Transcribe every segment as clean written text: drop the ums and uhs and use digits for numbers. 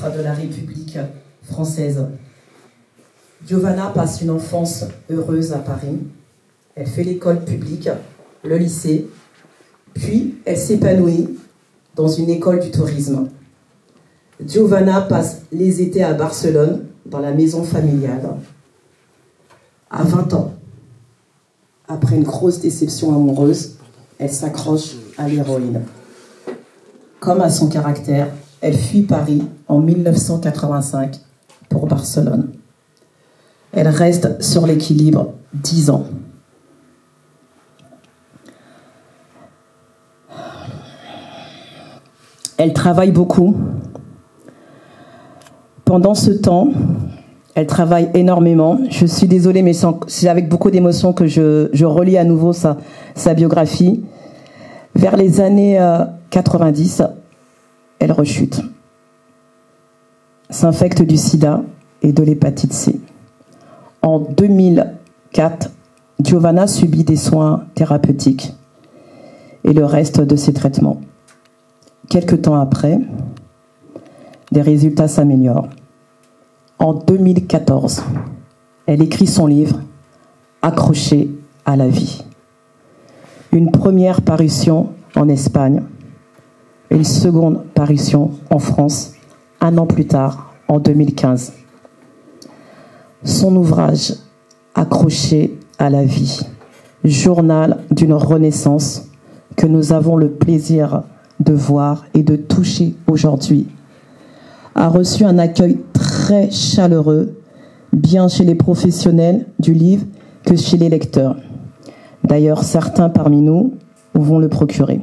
ministre de la République française. Giovanna passe une enfance heureuse à Paris. Elle fait l'école publique, le lycée, puis elle s'épanouit dans une école du tourisme. Giovanna passe les étés à Barcelone, dans la maison familiale. À 20 ans, après une grosse déception amoureuse, elle s'accroche à l'héroïne. Comme à son caractère, elle fuit Paris en 1985 pour Barcelone. Elle reste sur l'équilibre 10 ans. Elle travaille beaucoup. Pendant ce temps, elle travaille énormément. Je suis désolée, mais c'est avec beaucoup d'émotion que je relis à nouveau sa biographie. Vers les années 90, elle rechute. S'infecte du sida et de l'hépatite C. En 2004, Giovanna subit des soins thérapeutiques et le reste de ses traitements. Quelque temps après, des résultats s'améliorent. En 2014, elle écrit son livre « Accrochée à la vie ». Une première parution en Espagne, une seconde parution en France, 1 an plus tard, en 2015. Son ouvrage « Accrochée à la vie », journal d'une renaissance que nous avons le plaisir de voir et de toucher aujourd'hui, a reçu un accueil très chaleureux, bien chez les professionnels du livre que chez les lecteurs. D'ailleurs, certains parmi nous vont le procurer.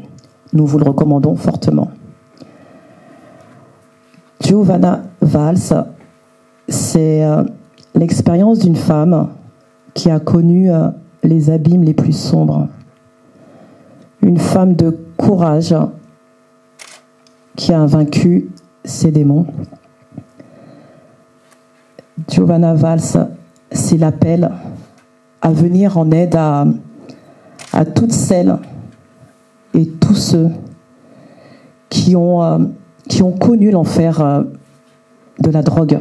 Nous vous le recommandons fortement. Giovanna Valls, c'est l'expérience d'une femme qui a connu les abîmes les plus sombres. Une femme de courage qui a vaincu ses démons. Giovanna Valls, c'est l'appel à venir en aide à toutes celles et tous ceux qui ont connu l'enfer de la drogue.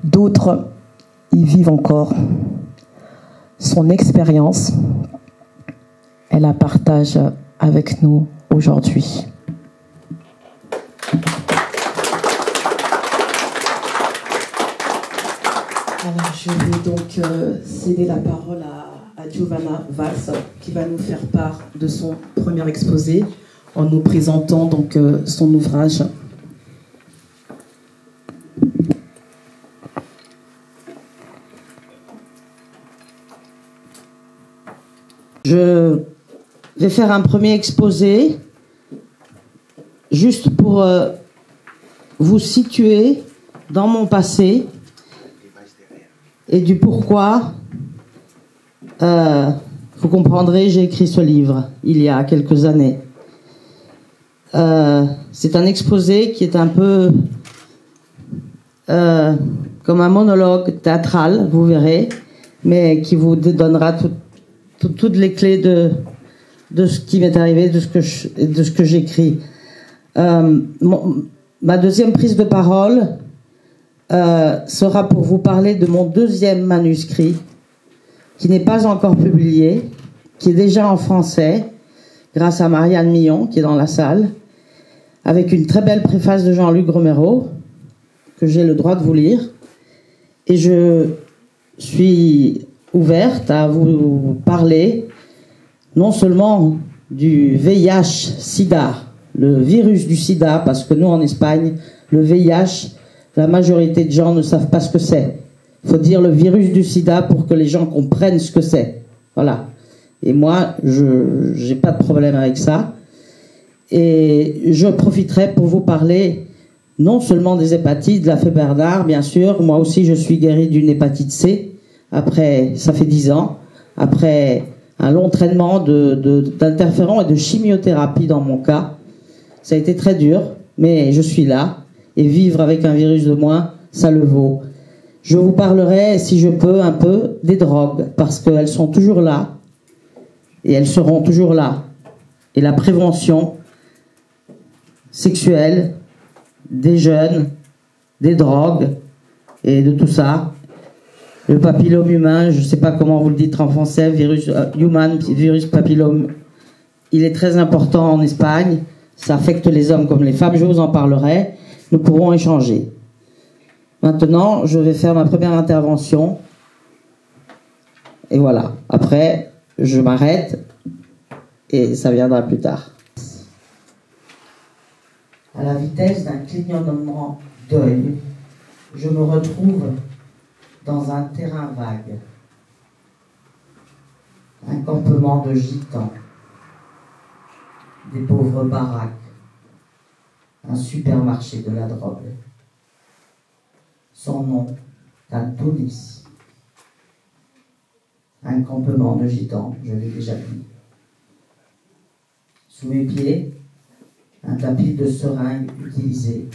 D'autres y vivent encore. Son expérience, elle la partage avec nous aujourd'hui. Alors, je vais donc céder la parole à Giovanna Valls, qui va nous faire part de son premier exposé en nous présentant donc son ouvrage. Je vais faire un premier exposé juste pour vous situer dans mon passé et du pourquoi, vous comprendrez, j'ai écrit ce livre il y a quelques années. C'est un exposé qui est un peu comme un monologue théâtral, vous verrez, mais qui vous donnera toutes les clés de ce qui m'est arrivé, de ce que j'écris. Ma deuxième prise de parole sera pour vous parler de mon deuxième manuscrit, qui n'est pas encore publié, qui est déjà en français, grâce à Marianne Millon, qui est dans la salle, avec une très belle préface de Jean-Luc Romero, que j'ai le droit de vous lire. Et je suis ouverte à vous parler non seulement du VIH-Sida, le virus du sida, parce que nous en Espagne, le VIH, la majorité de gens ne savent pas ce que c'est. Il faut dire le virus du sida pour que les gens comprennent ce que c'est. Voilà. Et moi, je n'ai pas de problème avec ça. Et je profiterai pour vous parler non seulement des hépatites, de la fée Bernard, bien sûr. Moi aussi, je suis guérie d'une hépatite C. Après, ça fait 10 ans. Après un long traitement d'interférons et de chimiothérapie dans mon cas. Ça a été très dur, mais je suis là. Et vivre avec un virus de moins, ça le vaut. Je vous parlerai, si je peux, un peu des drogues, parce qu'elles sont toujours là. Et elles seront toujours là. Et la prévention sexuelle des jeunes, des drogues et de tout ça. Le papillome humain, je ne sais pas comment vous le dites en français, virus papillome, il est très important en Espagne. Ça affecte les hommes comme les femmes, je vous en parlerai. Nous pourrons échanger. Maintenant, je vais faire ma première intervention. Et voilà. Après, je m'arrête et ça viendra plus tard. À la vitesse d'un clignotement d'œil, je me retrouve dans un terrain vague. Un campement de gitans, des pauvres baraques, un supermarché de la drogue. Son nom, Tunis. Un campement de gitans, je l'ai déjà dit. Sous mes pieds, un tapis de seringues utilisé.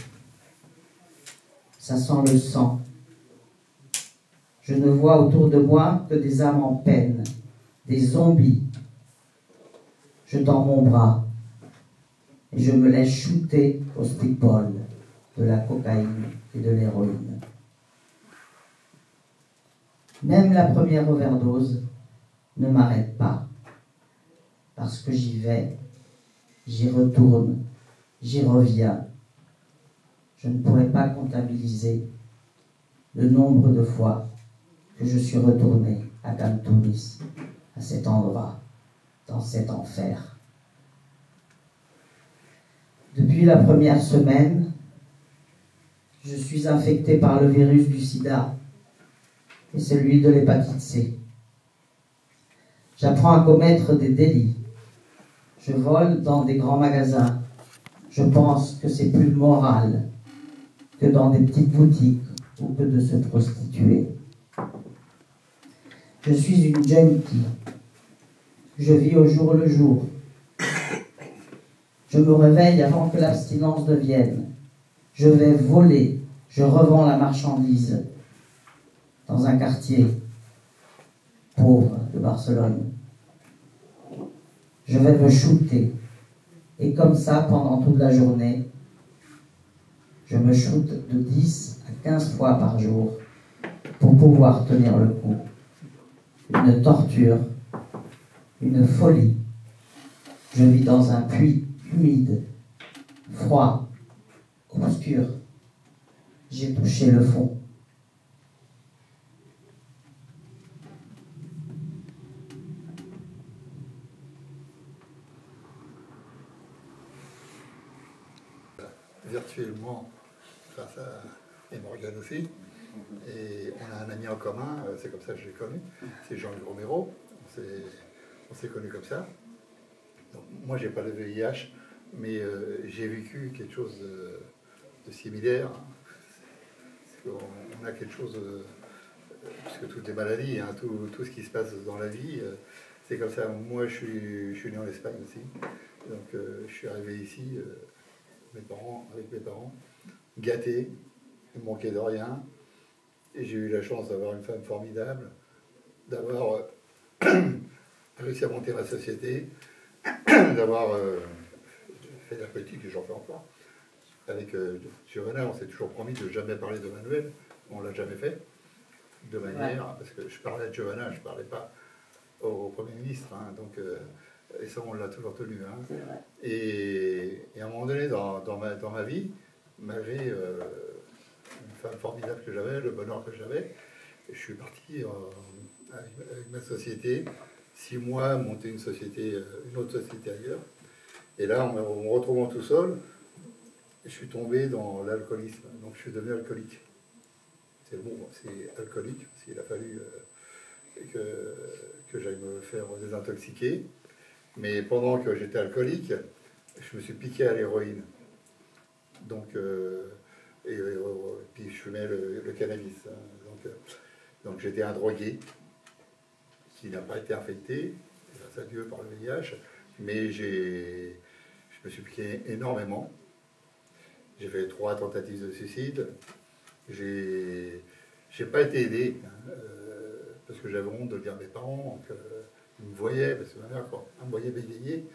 Ça sent le sang. Je ne vois autour de moi que des âmes en peine, des zombies. Je tends mon bras et je me laisse shooter au stickball de la cocaïne et de l'héroïne. Même la première overdose ne m'arrête pas, parce que j'y vais, j'y retourne, j'y reviens. Je ne pourrais pas comptabiliser le nombre de fois que je suis retourné à Tunis, à cet endroit, dans cet enfer. Depuis la première semaine, je suis infecté par le virus du sida et celui de l'hépatite C. J'apprends à commettre des délits. Je vole dans des grands magasins. Je pense que c'est plus moral que dans des petites boutiques ou que de se prostituer. Je suis une junkie. Je vis au jour le jour. Je me réveille avant que l'abstinence ne vienne. Je vais voler. Je revends la marchandise dans un quartier pauvre de Barcelone. Je vais me shooter. Et comme ça, pendant toute la journée, je me shoote de 10 à 15 fois par jour pour pouvoir tenir le coup. Une torture, une folie. Je vis dans un puits humide, froid, obscur. J'ai touché le fond. Virtuellement, grâce à Morgane aussi. Et on a un ami en commun, c'est comme ça que je l'ai connu, c'est Jean-Luc Romero. On s'est connus comme ça. Donc, moi, j'ai pas le VIH, mais j'ai vécu quelque chose de similaire. On a quelque chose, puisque toutes les maladies, hein, tout ce qui se passe dans la vie, c'est comme ça. Moi, je suis né en Espagne aussi, donc je suis arrivé ici. Avec mes parents, gâtés, ne manquaient de rien. Et j'ai eu la chance d'avoir une femme formidable, d'avoir réussi à monter ma société, d'avoir fait de la politique, et j'en fais encore. Avec Giovanna, on s'est toujours promis de ne jamais parler de Manuel, on ne l'a jamais fait, de manière, parce que je parlais à Giovanna, je ne parlais pas au Premier ministre, hein, donc... et ça, on l'a toujours tenu. Hein. Et à un moment donné, dans ma vie, malgré une femme formidable que j'avais, le bonheur que j'avais, je suis parti avec ma société, 6 mois, monter une autre société ailleurs. Et là, en me retrouvant tout seul, je suis tombé dans l'alcoolisme. Donc, je suis devenu alcoolique. C'est bon, c'est alcoolique, parce qu'il a fallu que j'aille me faire désintoxiquer. Mais pendant que j'étais alcoolique, je me suis piqué à l'héroïne. Donc, puis je fumais le cannabis. Hein. Donc j'étais un drogué qui n'a pas été infecté, grâce à Dieu, par le VIH. Mais je me suis piqué énormément. J'ai fait 3 tentatives de suicide. J'ai pas été aidé, hein, parce que j'avais honte de dire à mes parents que... Il me voyait, parce que ma mère, quand elle me voyait bégayer,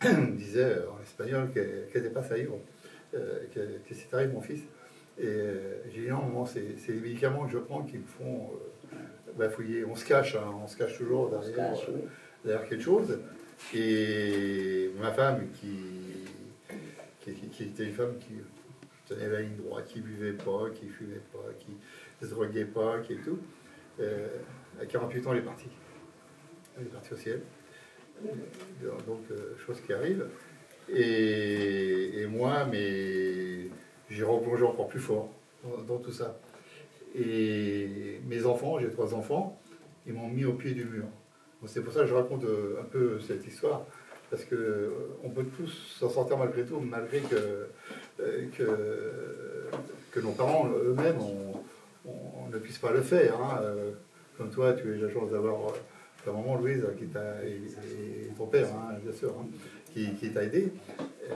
me disait en espagnol qu'elle n'était pas saïro. que c'est arrivé mon fils. Et j'ai dit non, maman, c'est les médicaments que je prends qui me font bafouiller. On se cache, hein, on se cache toujours derrière quelque chose. Et ma femme, qui était une femme qui tenait la ligne droite, qui buvait pas, qui fumait pas, qui ne se droguait pas, qui et tout, à 48 ans, elle est partie. Elle est partie au ciel. Donc, chose qui arrive. Et moi, j'ai replongé encore plus fort dans tout ça. Et mes enfants, j'ai 3 enfants, ils m'ont mis au pied du mur. C'est pour ça que je raconte un peu cette histoire, parce qu'on peut tous s'en sortir malgré tout, malgré que nos parents eux-mêmes on ne puisse pas le faire. Hein. Comme toi, tu as eu la chance d'avoir ta maman Louise et ton père, hein, bien sûr, hein, qui t'a aidé.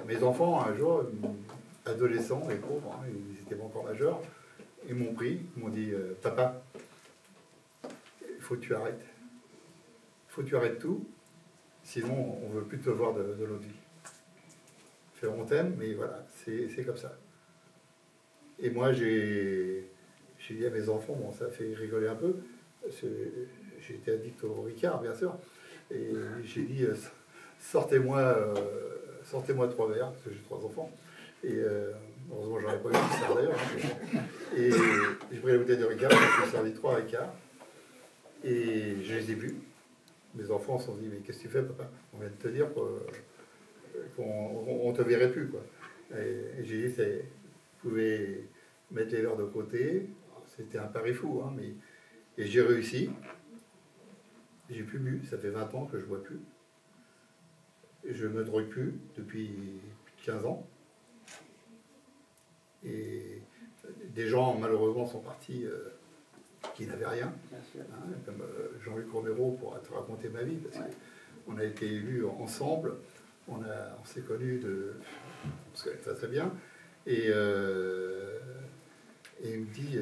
Mes enfants, un jour, adolescents, les pauvres, hein, ils étaient pas encore majeurs, ils m'ont pris, ils m'ont dit papa, il faut que tu arrêtes. Il faut que tu arrêtes tout, sinon on ne veut plus te voir de l'autre vie. On t'aime, mais voilà, c'est comme ça. Et moi, j'ai dit à mes enfants, bon, ça fait rigoler un peu, j'ai été addict au Ricard, bien sûr, et j'ai dit, sortez-moi 3 verres, parce que j'ai 3 enfants, et heureusement, j'en ai pas eu ça d'ailleurs, hein, et j'ai pris la bouteille de Ricard, je me suis servi 3 Ricards, et je les ai bu. Mes enfants se sont dit, mais qu'est-ce que tu fais, papa? On vient de te dire qu'on ne te verrait plus, quoi. Et j'ai dit, vous pouvez mettre les verres de côté. C'était un pari fou, hein, et j'ai réussi. J'ai plus bu, ça fait 20 ans que je ne bois plus. Je ne me drogue plus depuis 15 ans. Et des gens, malheureusement, sont partis qui n'avaient rien, hein, comme Jean-Luc Romero pourra te raconter ma vie, parce qu'on a été élus ensemble, on s'est connus on se connaît très très bien, et il me dit,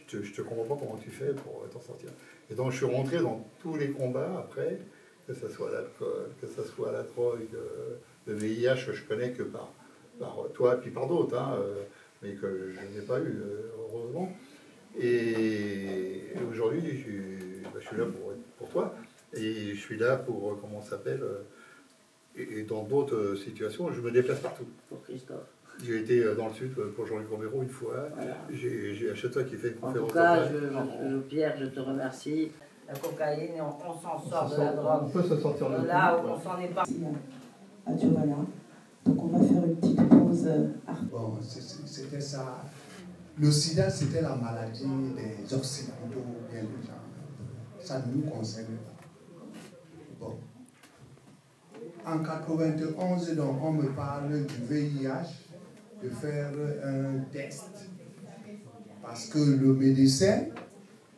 je te comprends pas comment tu fais pour t'en sortir. Et donc je suis rentré dans tous les combats après, que ce soit l'alcool, que ce soit la drogue, le VIH que je connais que par toi et puis par d'autres, hein, mais que je n'ai pas eu, heureusement. Et aujourd'hui, je suis là pour toi, et je suis là pour, comment ça s'appelle, et dans d'autres situations, je me déplace partout. Pour Christophe. J'ai été dans le sud pour Jean-Luc Romero une fois, voilà. J'ai acheté toi qui fait une conférence. En tout cas, Pierre, je te remercie. La cocaïne, on s'en sort de la drogue. On peut se sortir de là où on s'en est pas. À Giovanna. Donc on va faire une petite pause. Bon, c'était ça. Le sida, c'était la maladie des Occidentaux, bien des gens. Ça ne nous concerne pas. Bon. En 91, donc, on me parle du VIH, de faire un test. Parce que le médecin,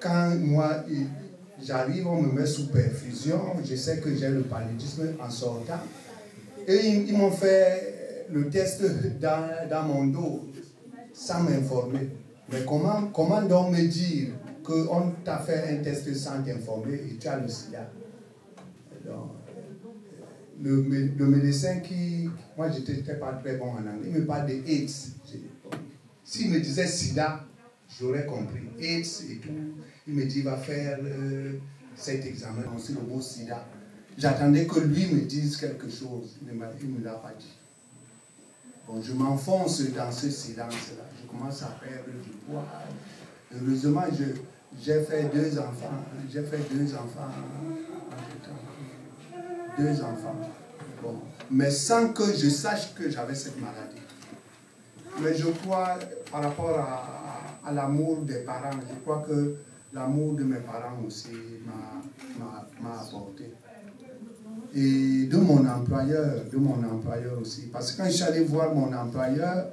quand moi j'arrive, on me met sous perfusion, je sais que j'ai le paludisme en sortant. Et ils m'ont fait le test dans mon dos, sans m'informer. Mais comment donc me dire qu'on t'a fait un test sans t'informer et tu as le sida? Donc, le médecin qui... Moi, je n'étais pas très bon en anglais. Il me parle de AIDS. S'il me disait sida, j'aurais compris. AIDS et tout. Il me dit, va faire cet examen. C'est le mot sida. J'attendais que lui me dise quelque chose. Il ne me l'a pas dit. Bon, je m'enfonce dans ce silence-là. Je commence à perdre du poids. Heureusement, j'ai fait 2 enfants. J'ai fait 2 enfants en temps. 2 enfants. Bon. Mais sans que je sache que j'avais cette maladie. Mais je crois, par rapport à l'amour des parents, je crois que l'amour de mes parents aussi m'a apporté. Et de mon employeur aussi. Parce que quand je suis allé voir mon employeur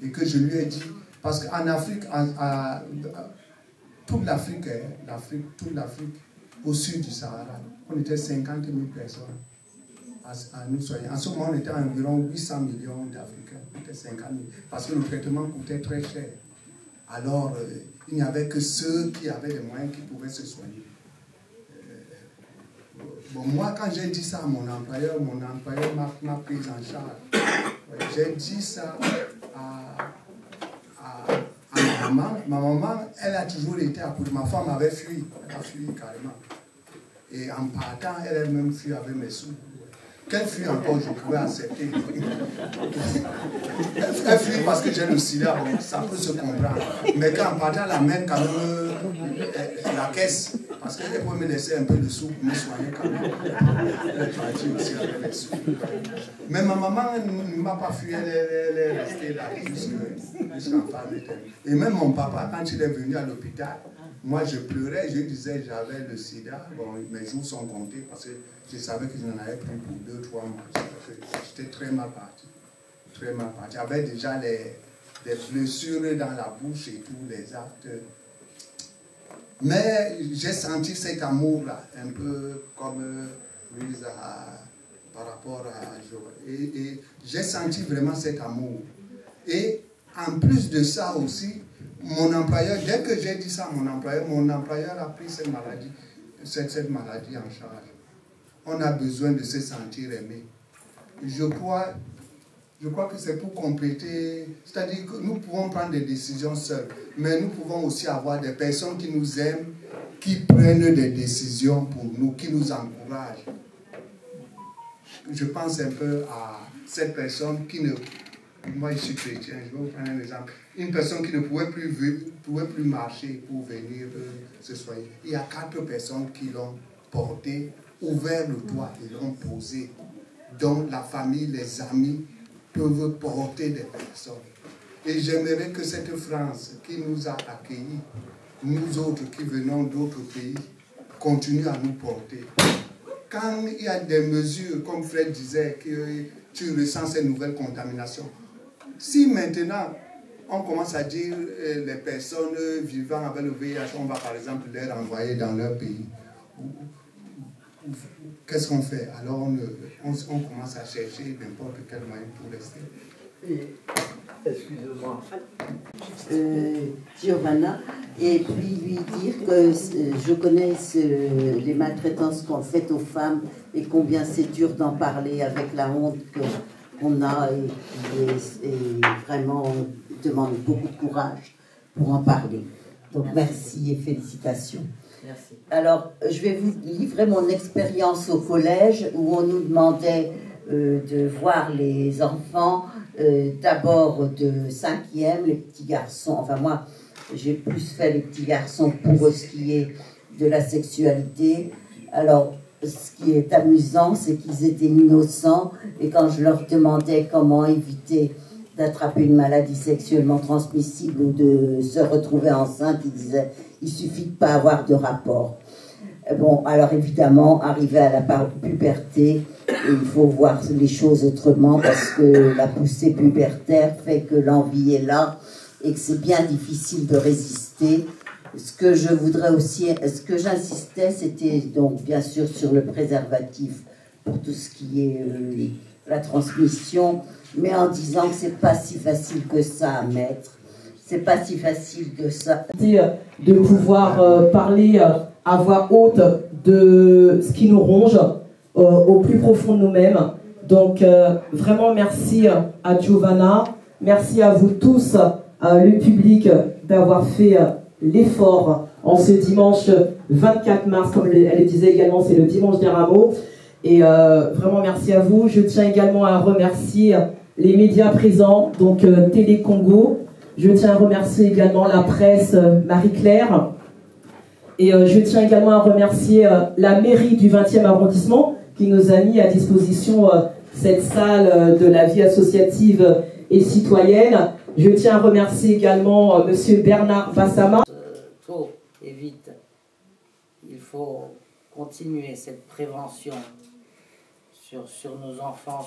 et que je lui ai dit, parce qu'en Afrique, toute l'Afrique, au sud du Sahara, on était 50 000 personnes à nous soigner. En ce moment, on était environ 800 millions d'Africains. On était 50 000. Parce que le traitement coûtait très cher. Alors, il n'y avait que ceux qui avaient les moyens qui pouvaient se soigner. Bon, moi, quand j'ai dit ça à mon employeur m'a pris en charge. J'ai dit ça à ma maman, elle a toujours été à côté. Ma femme avait fui, elle a fui carrément. Et en partant, elle a même fui avec mes sous. Qu'elle fuit encore, je pouvais accepter. Elle fuit parce que j'ai le sida, ça peut se comprendre. Mais quand en partant, elle amène quand même la caisse. Parce qu'elle peut me laisser un peu de sous pour me soigner quand même. Elle est partie aussi avec les sous. Mais ma maman ne m'a pas fui, elle est restée là jusqu'en fin de temps. Et même mon papa, quand il est venu à l'hôpital, moi je pleurais, je disais j'avais le sida. Bon, mes jours sont comptés parce que je savais que je n'en avais plus pour 2-3 mois. J'étais très mal parti. Très mal parti. J'avais déjà des blessures dans la bouche et tous les actes. Mais j'ai senti cet amour-là, un peu comme Louise par rapport à Joël. Et j'ai senti vraiment cet amour. Et en plus de ça aussi, mon employeur, dès que j'ai dit ça à mon employeur a pris cette maladie en charge. On a besoin de se sentir aimé. Je crois que c'est pour compléter, c'est-à-dire que nous pouvons prendre des décisions seuls, mais nous pouvons aussi avoir des personnes qui nous aiment, qui prennent des décisions pour nous, qui nous encouragent. Je pense un peu à cette personne qui ne... Moi, je suis chrétien, je vais vous prendre un exemple. Une personne qui ne pouvait plus marcher pour venir se soigner. Il y a 4 personnes qui l'ont porté, ouvert le toit et l'ont posé. Donc la famille, les amis peuvent porter des personnes. Et j'aimerais que cette France qui nous a accueillis, nous autres qui venons d'autres pays, continue à nous porter. Quand il y a des mesures, comme Fred disait, que tu ressens ces nouvelles contaminations, si maintenant on commence à dire les personnes vivant avec le VIH, on va par exemple les renvoyer dans leur pays, qu'est-ce qu'on fait? Alors on commence à chercher n'importe quel moyen pour rester. Excusez-moi. Giovanna, et puis lui dire que je connais les maltraitances qu'on fait aux femmes et combien c'est dur d'en parler avec la honte qu'on a et vraiment demande beaucoup de courage pour en parler. Donc merci et félicitations. Merci. Alors, je vais vous livrer mon expérience au collège où on nous demandait de voir les enfants d'abord de 5e, les petits garçons. Enfin, moi, j'ai plus fait les petits garçons pour ce qui est de la sexualité. Alors, ce qui est amusant, c'est qu'ils étaient innocents et quand je leur demandais comment éviter d'attraper une maladie sexuellement transmissible ou de se retrouver enceinte, ils disaient il suffit de ne pas avoir de rapport. Bon, alors évidemment, arrivé à la puberté, il faut voir les choses autrement parce que la poussée pubertaire fait que l'envie est là et que c'est bien difficile de résister. Ce que je voudrais aussi, ce que j'insistais, c'était donc bien sûr sur le préservatif pour tout ce qui est la transmission, mais en disant que c'est pas si facile que ça à mettre. C'est pas si facile que ça. De pouvoir parler à voix haute de ce qui nous ronge au plus profond de nous-mêmes. Donc vraiment merci à Giovanna, merci à vous tous, le public, d'avoir fait l'effort en ce dimanche 24 mars, comme elle le disait également, c'est le dimanche des rameaux. Et vraiment merci à vous. Je tiens également à remercier les médias présents, donc Télé Congo. Je tiens à remercier également la presse Marie-Claire. Et je tiens également à remercier la mairie du 20e arrondissement qui nous a mis à disposition cette salle de la vie associative et citoyenne. Je tiens à remercier également monsieur Bernard Bassama. Tôt et vite. Il faut continuer cette prévention sur nos enfants.